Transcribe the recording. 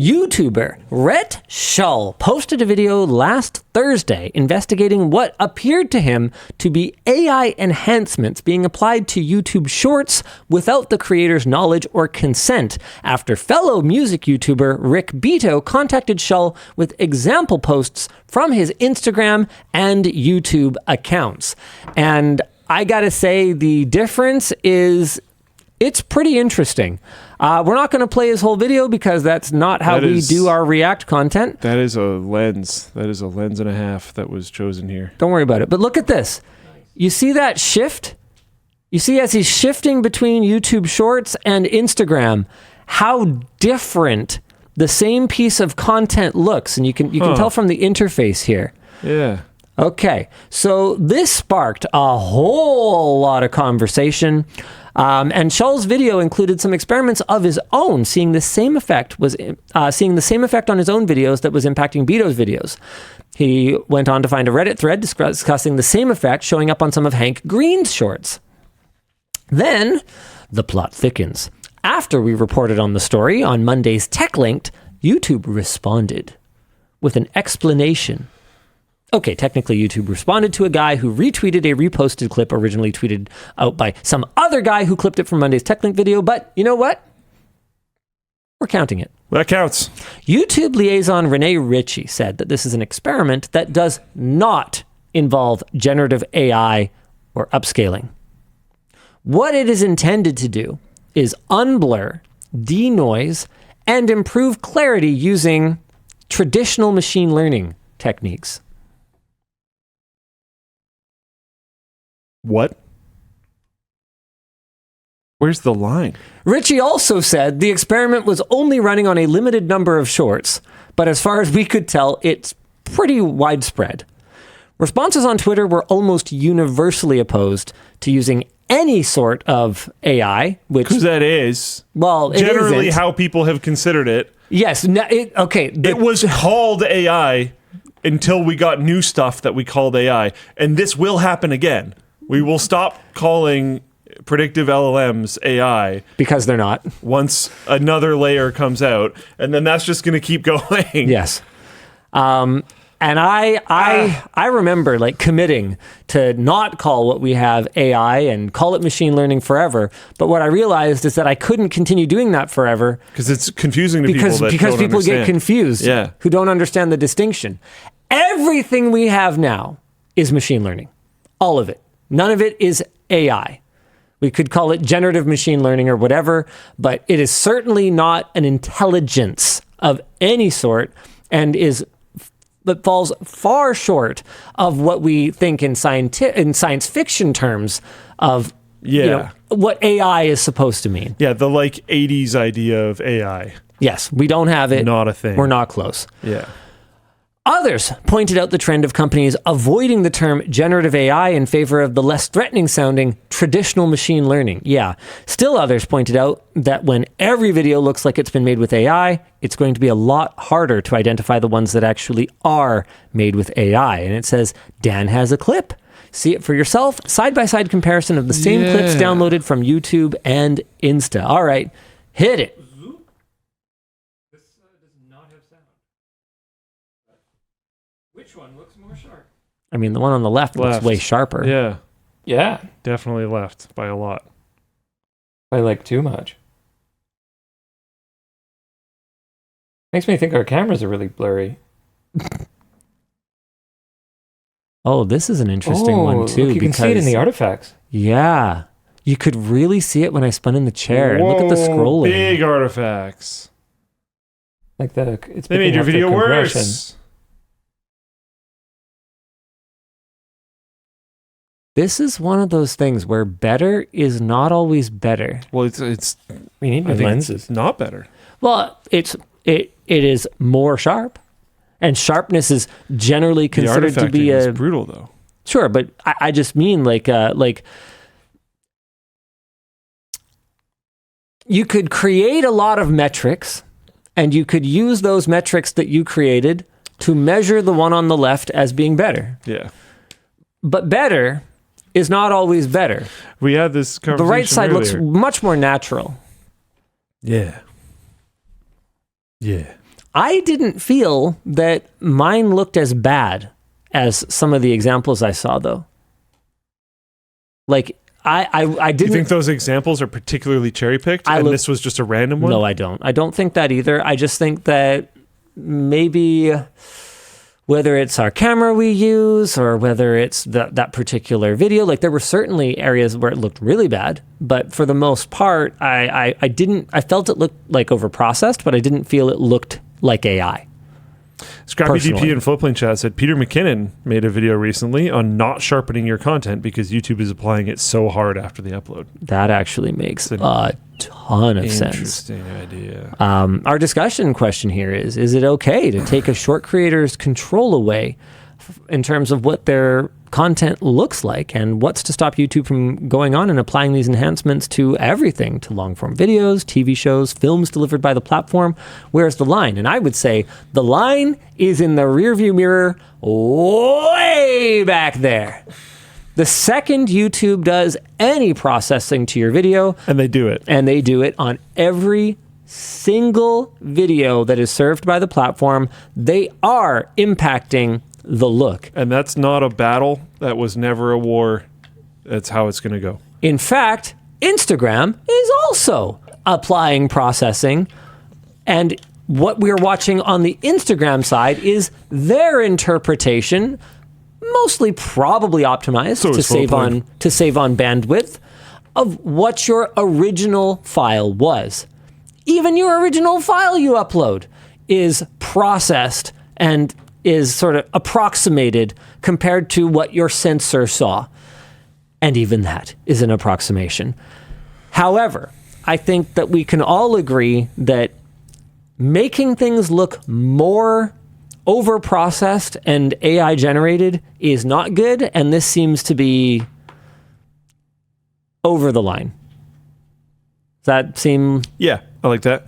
YouTuber Rhett Shull posted a video last Thursday investigating what appeared to him to be AI enhancements being applied to YouTube Shorts without the creator's knowledge or consent after fellow music YouTuber Rick Beto contacted Shull with example posts from his Instagram and YouTube accounts. And I gotta say, the difference is it's pretty interesting. We're not going to play his whole video because that's not how we do our React content. That is a lens. That is a lens and a half that was chosen here. Don't worry about it. But look at this. You see that shift? You see as he's shifting between YouTube Shorts and Instagram, how different the same piece of content looks. And you can tell from the interface here. Yeah. Okay. So this sparked a whole lot of conversation. And Shull's video included some experiments of his own, seeing the same effect on his own videos that was impacting Beto's videos. He went on to find a Reddit thread discussing the same effect showing up on some of Hank Green's shorts. Then the plot thickens. After we reported on the story on Monday's Tech Linked, YouTube responded with an explanation. Okay, technically YouTube responded to a guy who retweeted a reposted clip originally tweeted out by some other guy who clipped it from Monday's TechLink video, but you know what? We're counting it. That counts. YouTube liaison Renee Ritchie said that this is an experiment that does not involve generative AI or upscaling. What it is intended to do is unblur, denoise, and improve clarity using traditional machine learning techniques. What? Where's the line? Ritchie also said the experiment was only running on a limited number of shorts, but as far as we could tell, it's pretty widespread. Responses on Twitter were almost universally opposed to using any sort of AI, which... Because that is... Well, generally how people have considered it. Yes. Okay. It was called AI until we got new stuff that we called AI. And this will happen again. We will stop calling predictive LLMs AI. Because they're not. Once another layer comes out. And then that's just going to keep going. Yes. And I remember like committing to not call what we have AI and call it machine learning forever. But what I realized is that I couldn't continue doing that forever. Because it's confusing to people that because don't people understand. get confused who don't understand the distinction. Everything we have now is machine learning. All of it. None of it is AI. We could call it generative machine learning or whatever, but it is certainly not an intelligence of any sort and but falls far short of what we think in science fiction terms of what AI is supposed to mean. Yeah, the like 80s idea of AI. Yes, we don't have it. Not a thing. We're not close. Yeah. Others pointed out the trend of companies avoiding the term generative AI in favor of the less threatening sounding traditional machine learning. Yeah. Still others pointed out that when every video looks like it's been made with AI, it's going to be a lot harder to identify the ones that actually are made with AI. And it says, Dan has a clip. See it for yourself. Side-by-side comparison of the same clips downloaded from YouTube and Insta. All right, hit it. Which one looks more sharp? I mean, the one on the left looks way sharper. Yeah. Yeah. Definitely left by a lot. By like too much. Makes me think our cameras are really blurry. Oh, this is an interesting one too. Look, you can see it in the artifacts. Yeah. You could really see it when I spun in the chair. Whoa, and look at the scrolling. Big artifacts. Like they made your video worse. This is one of those things where better is not always better. Well, it's we need new lenses. It's not better. Well, it is more sharp, and sharpness is generally considered to be is brutal, though. Sure, but I just mean like you could create a lot of metrics, and you could use those metrics that you created to measure the one on the left as being better. Yeah, but better is not always better. We had this conversation. The right side earlier. looks much more natural. Yeah. Yeah. I didn't feel that mine looked as bad as some of the examples I saw, though. Like, I didn't... Do you think those examples are particularly cherry-picked and this was just a random one? No, I don't. I don't think that either. I just think that maybe whether it's our camera we use or whether it's that particular video, like there were certainly areas where it looked really bad, but for the most part, I felt it looked like overprocessed, but I didn't feel it looked like AI. Scrappy Personally. DP in Floatplane Chat said Peter McKinnon made a video recently on not sharpening your content because YouTube is applying it so hard after the upload. That actually makes a ton of sense. Interesting idea. Our discussion question here is it okay to take a short creator's control away in terms of what their content looks like, and what's to stop YouTube from going on and applying these enhancements to everything, to long-form videos, TV shows, films delivered by the platform? Where's the line? And I would say the line is in the rearview mirror way back there. The second YouTube does any processing to your video, And they do it on every single video that is served by the platform, they are impacting the look. And that's not a battle. That was never a war. That's how it's going to go. In fact, Instagram is also applying processing, and what we're watching on the Instagram side is their interpretation, mostly probably optimized So to save on bandwidth, of what your original file was. Even your original file you upload is processed and is sort of approximated compared to what your sensor saw. And even that is an approximation. However, I think that we can all agree that making things look more over-processed and AI-generated is not good, and this seems to be over the line. Does that seem... Yeah, I like that.